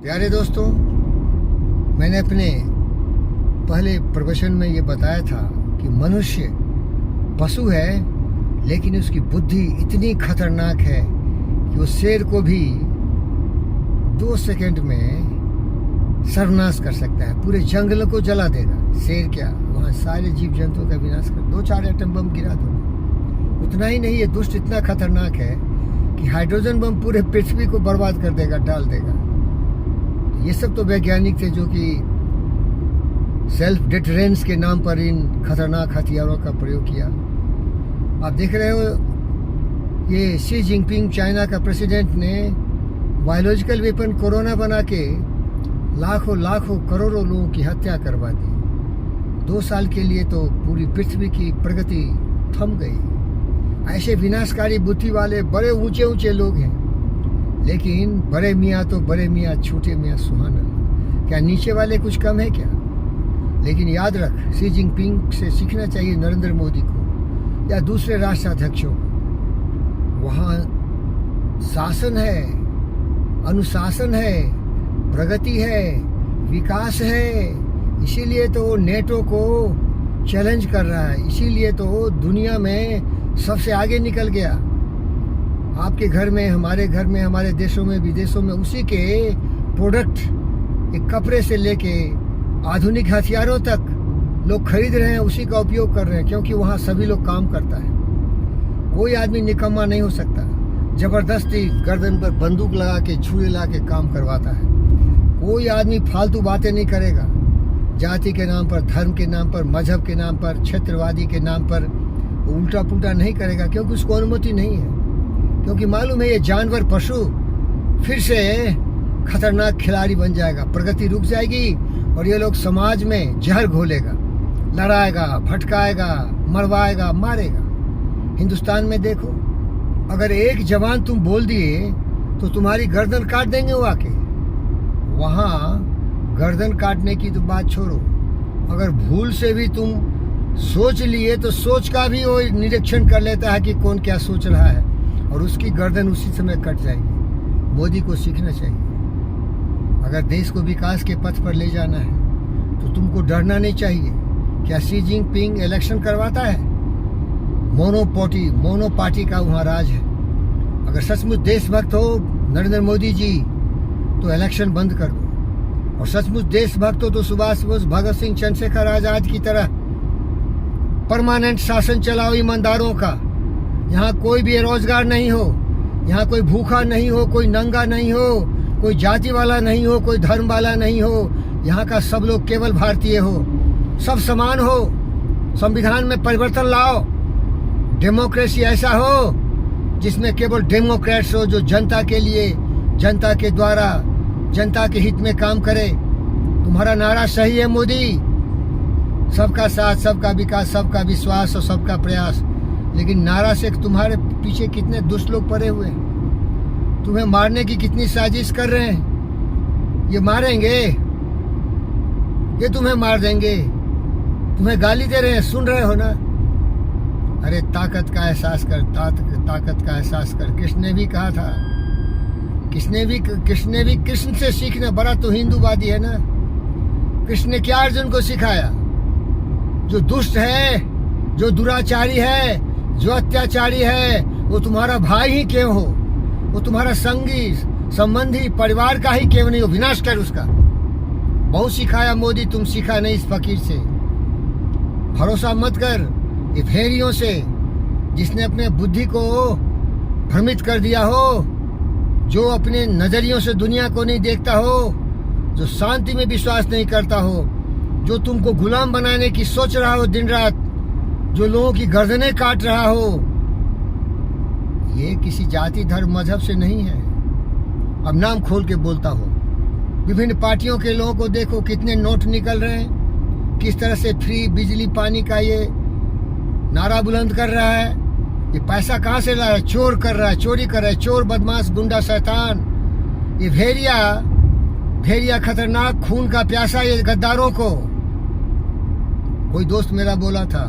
प्यारे दोस्तों, मैंने अपने पहले प्रवचन में ये बताया था कि मनुष्य पशु है, लेकिन उसकी बुद्धि इतनी खतरनाक है कि वो शेर को भी 2 सेकंड में सर्वनाश कर सकता है। पूरे जंगल को जला देगा। शेर क्या, वहाँ सारे जीव जंतुओं का विनाश कर 2-4 एटम बम गिरा दो। उतना ही नहीं, ये दुष्ट इतना खतरनाक है कि हाइड्रोजन बम पूरे पृथ्वी को बर्बाद कर देगा, डाल देगा। ये सब तो वैज्ञानिक थे जो कि सेल्फ डिटरेंस के नाम पर इन खतरनाक हथियारों का प्रयोग किया। आप देख रहे हो, ये शी जिनपिंग चाइना का प्रेसिडेंट ने बायोलॉजिकल वेपन कोरोना बना के लाखों करोड़ों लोगों की हत्या करवा दी। 2 साल के लिए तो पूरी पृथ्वी की प्रगति थम गई। ऐसे विनाशकारी बुद्धि वाले बड़े ऊंचे लोग हैं, लेकिन बड़े मियाँ तो बड़े मियाँ, छोटे मियाँ सुहाना। क्या नीचे वाले कुछ कम है क्या? लेकिन याद रख, शी जिनपिंग से सीखना चाहिए नरेंद्र मोदी को या दूसरे राष्ट्राध्यक्षों को। वहाँ शासन है, अनुशासन है, प्रगति है, विकास है। इसीलिए तो वो नेटो को चैलेंज कर रहा है, इसीलिए तो दुनिया में सबसे आगे निकल गया। आपके घर में, हमारे घर में, हमारे देशों में, विदेशों में उसी के प्रोडक्ट, एक कपड़े से लेके आधुनिक हथियारों तक लोग खरीद रहे हैं, उसी का उपयोग कर रहे हैं, क्योंकि वहाँ सभी लोग काम करता है। कोई आदमी निकम्मा नहीं हो सकता। जबरदस्ती गर्दन पर बंदूक लगा के, छुरे ला के काम करवाता है। कोई आदमी फालतू बातें नहीं करेगा। जाति के नाम पर, धर्म के नाम पर, मजहब के नाम पर, क्षेत्रवादी के नाम पर उल्टा पुल्टा नहीं करेगा, क्योंकि उसको अनुमति नहीं है। क्योंकि मालूम है ये जानवर, पशु फिर से खतरनाक खिलाड़ी बन जाएगा, प्रगति रुक जाएगी और ये लोग समाज में जहर घोलेगा, लड़ाएगा, भटकाएगा, मरवाएगा, मारेगा। हिंदुस्तान में देखो, अगर एक जवान तुम बोल दिए तो तुम्हारी गर्दन काट देंगे वो आके। वहाँ गर्दन काटने की तो बात छोड़ो, अगर भूल से भी तुम सोच लिए तो सोच का भी वो निरीक्षण कर लेता है कि कौन क्या सोच रहा है, और उसकी गर्दन उसी समय कट जाएगी। मोदी को सीखना चाहिए। अगर देश को विकास के पथ पर ले जाना है तो तुमको डरना नहीं चाहिए। क्या शी जिनपिंग इलेक्शन करवाता है? मोनो पार्टी का वहाँ राज है। अगर सचमुच देशभक्त हो नरेंद्र मोदी जी तो इलेक्शन बंद कर दो, और सचमुच देशभक्त हो तो सुभाष बोस, भगत सिंह, चंद्रशेखर आजाद की तरह परमानेंट शासन चलाओ ईमानदारों का। यहाँ कोई भी रोजगार नहीं हो, यहाँ कोई भूखा नहीं हो, कोई नंगा नहीं हो, कोई जाति वाला नहीं हो, कोई धर्म वाला नहीं हो। यहाँ का सब लोग केवल भारतीय हो, सब समान हो। संविधान में परिवर्तन लाओ। डेमोक्रेसी ऐसा हो जिसमें केवल डेमोक्रेट्स हो, जो जनता के लिए, जनता के द्वारा, जनता के हित में काम करे। तुम्हारा नारा सही है मोदी, सबका साथ, सबका विकास, सबका विश्वास और सबका प्रयास। लेकिन नारा से तुम्हारे पीछे कितने दुष्ट लोग पड़े हुए हैं। तुम्हें मारने की कितनी साजिश कर रहे हैं। ये मारेंगे, ये तुम्हें मार देंगे, तुम्हें गाली दे रहे हैं, सुन रहे हो ना। अरे ताकत का एहसास कर, ताकत का एहसास कर। कृष्ण ने भी कहा था, कृष्ण से सीखना। बड़ा तो हिंदूवादी है ना। कृष्ण ने क्या अर्जुन को सिखाया? जो दुष्ट है, जो दुराचारी है, जो अत्याचारी है, वो तुम्हारा भाई ही क्यों हो, वो तुम्हारा संगी, संबंधी, परिवार का ही क्यों नहीं हो, विनाश कर उसका। बहुत सिखाया मोदी, तुम सीखा नहीं इस फकीर से। भरोसा मत कर ये भेड़ियों से, जिसने अपने बुद्धि को भ्रमित कर दिया हो, जो अपने नजरियों से दुनिया को नहीं देखता हो, जो शांति में विश्वास नहीं करता हो, जो तुमको गुलाम बनाने की सोच रहा हो दिन रात, जो लोगों की गर्दनें काट रहा हो। ये किसी जाति, धर्म, मजहब से नहीं है। अब नाम खोल के बोलता हूँ। विभिन्न पार्टियों के लोगों को देखो, कितने नोट निकल रहे हैं, किस तरह से फ्री बिजली पानी का ये नारा बुलंद कर रहा है। ये पैसा कहाँ से ला रहा है? चोर कर रहा है, चोरी कर रहा है, चोर, बदमाश, गुंडा, शैतान। ये भेड़िया खतरनाक, खून का प्यासा, ये गद्दारों को। कोई दोस्त मेरा बोला था,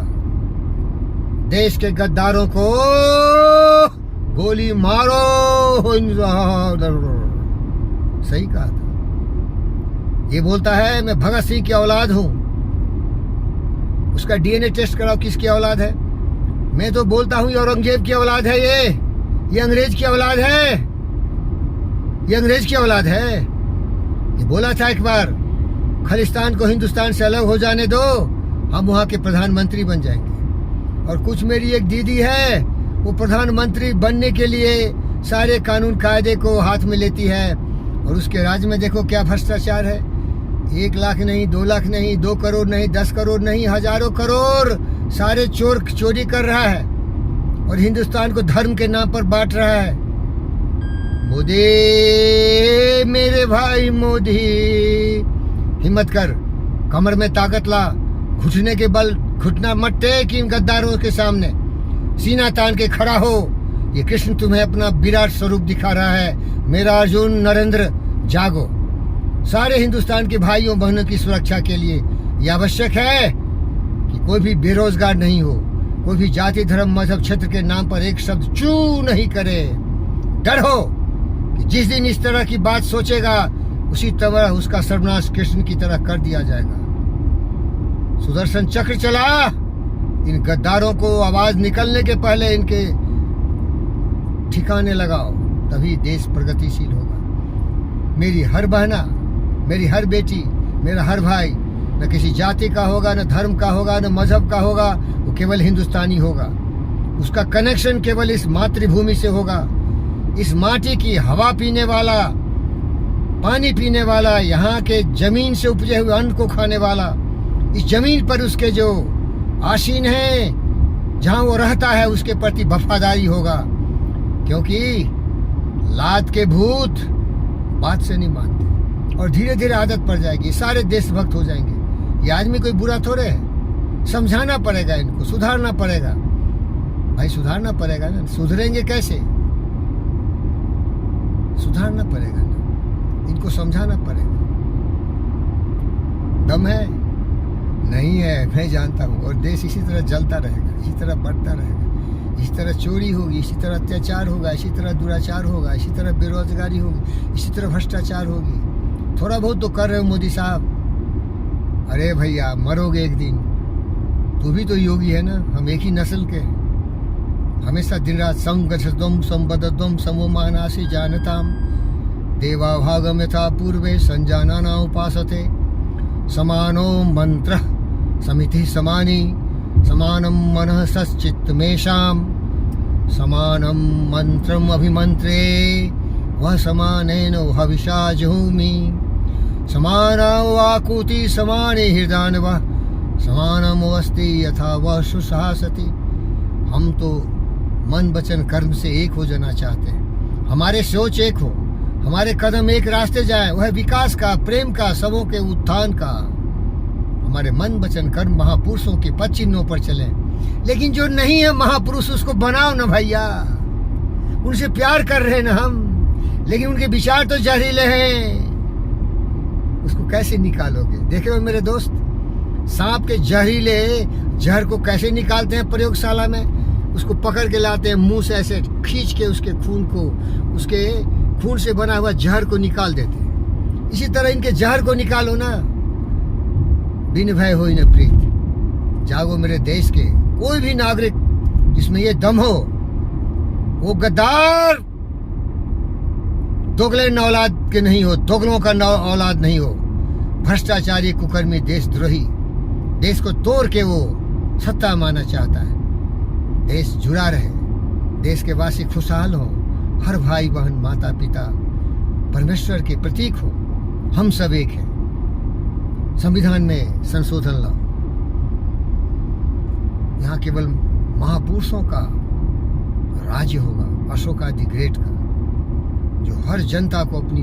देश के गद्दारों को गोली मारो। सही कहा था। ये बोलता है मैं भगत सिंह की औलाद हूं, उसका डीएनए टेस्ट कराओ किसकी औलाद है। मैं तो बोलता हूं ये औरंगजेब की औलाद है, ये अंग्रेज की औलाद है, ये अंग्रेज की औलाद है। ये बोला था एक बार, खालिस्तान को हिंदुस्तान से अलग हो जाने दो, हम वहां के प्रधानमंत्री बन जाएंगे। और कुछ मेरी एक दीदी है, वो प्रधानमंत्री बनने के लिए सारे कानून कायदे को हाथ में लेती है, और उसके राज्य में देखो क्या भ्रष्टाचार है। 1 लाख नहीं, 2 लाख नहीं, 2 करोड़ नहीं, 10 करोड़ नहीं, हजारों करोड़ सारे चोर चोरी कर रहा है और हिंदुस्तान को धर्म के नाम पर बांट रहा है। मोदी, मेरे भाई मोदी, हिम्मत कर, कमर में ताकत ला, घुटने के बल घुटना मत टेक इन गद्दारों के सामने, सीना तान के खड़ा हो। ये कृष्ण तुम्हें अपना विराट स्वरूप दिखा रहा है। मेरा अर्जुन नरेंद्र, जागो। सारे हिंदुस्तान के भाइयों बहनों की सुरक्षा के लिए यह आवश्यक है कि कोई भी बेरोजगार नहीं हो, कोई भी जाति धर्म मजहब क्षेत्र के नाम पर एक शब्द चू नहीं करे। डर हो कि जिस दिन इस तरह की बात सोचेगा उसी तरह उसका सर्वनाश कृष्ण की तरह कर दिया जाएगा। सुदर्शन चक्र चला, इन गद्दारों को आवाज निकलने के पहले इनके ठिकाने लगाओ, तभी देश प्रगतिशील होगा। मेरी हर बहना, मेरी हर बेटी, मेरा हर भाई न किसी जाति का होगा, न धर्म का होगा, न मजहब का होगा, वो केवल हिंदुस्तानी होगा। उसका कनेक्शन केवल इस मातृभूमि से होगा, इस माटी की हवा पीने वाला, पानी पीने वाला, यहाँ के जमीन से उपजे हुए अन्न को खाने वाला, इस जमीन पर उसके जो आशीन है, जहाँ वो रहता है, उसके प्रति वफादारी होगा। क्योंकि लात के भूत बात से नहीं मानते और धीरे धीरे आदत पड़ जाएगी, सारे देशभक्त हो जाएंगे। ये आदमी कोई बुरा थोड़े है, समझाना पड़ेगा इनको, सुधारना पड़ेगा। भाई सुधारना पड़ेगा ना, सुधरेंगे कैसे? सुधारना पड़ेगा ना, इनको समझाना पड़ेगा। दम है? नहीं है, मैं जानता हूँ। और देश इसी तरह जलता रहेगा, इसी तरह बढ़ता रहेगा, इसी तरह चोरी होगी, इसी तरह अत्याचार होगा, इसी तरह दुराचार होगा, इसी तरह बेरोजगारी होगी, इसी तरह भ्रष्टाचार होगी। थोड़ा बहुत तो कर रहे हो मोदी साहब। अरे भैया, मरोगे एक दिन, तू भी तो योगी है ना, हम एक ही नस्ल के। हमेशा दिन रात संगठितम संबद्धम समोमानासि जानताम देवा भागम यथा पूर्वे संजानाना उपासते समानो मंत्र समिति समानी समानम मनः सच्चित्तमेषाम समानम मंत्रम अभिमंत्रे वह समानेन हविषा जुहोमि समाना वाकुति समाने हृदयान्वः समानम अस्ति यथा वह सुशासति। हम तो मन वचन कर्म से एक हो जाना चाहते हैं, हमारे सोच एक हो, हमारे कदम एक रास्ते जाए, वह विकास का, प्रेम का, सबों के उत्थान का। हमारे मन वचन कर्म महापुरुषों के पद चिन्हों पर चले। लेकिन जो नहीं है महापुरुष, उसको बनाओ ना भैया। उनसे प्यार कर रहे हैं ना हम, लेकिन उनके विचार तो जहरीले हैं, उसको कैसे निकालोगे? देखे हो मेरे दोस्त, सांप के जहरीले जहर को कैसे निकालते हैं प्रयोगशाला में? उसको पकड़ के लाते हैं, मुंह से ऐसे खींच के उसके खून को, उसके खून से बना हुआ जहर को निकाल देते हैं। इसी तरह इनके जहर को निकालो ना। बिन भय होई न प्रीत। जागो मेरे देश के कोई भी नागरिक जिसमें ये दम हो, वो गद्दार दोगले औलाद के नहीं हो, दोगलों का औलाद नहीं हो, भ्रष्टाचारी, कुकर्मी, देशद्रोही, देश को तोड़ के वो सत्ता माना चाहता है। देश जुड़ा रहे, देश के वासी खुशहाल हो, हर भाई बहन, माता पिता परमेश्वर के प्रतीक हो, हम सब एक हैं। संविधान में संशोधन लाओ, यहाँ केवल महापुरुषों का राज्य होगा, अशोका द ग्रेट का, जो हर जनता को अपनी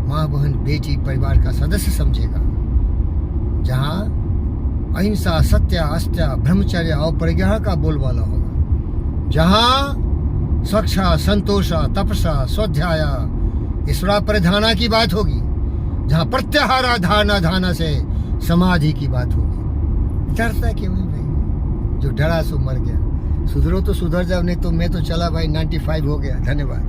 माँ, बहन, बेटी, परिवार का सदस्य समझेगा। जहाँ अहिंसा, सत्य, अस्त्य, ब्रह्मचर्य और परिग्रह का बोलबाला होगा। जहाँ सक्षा, संतोषा, तपसा, स्वाध्याया, ईश्वरा परिधाना की बात होगी। जहाँ प्रत्याहारा, धारणा, धाना से समाधि की बात होगी। डरता क्यों है भाई? जो डरा सो मर गया। सुधरो तो सुधर जाओ, नहीं तो मैं तो चला भाई, 95 हो गया। धन्यवाद।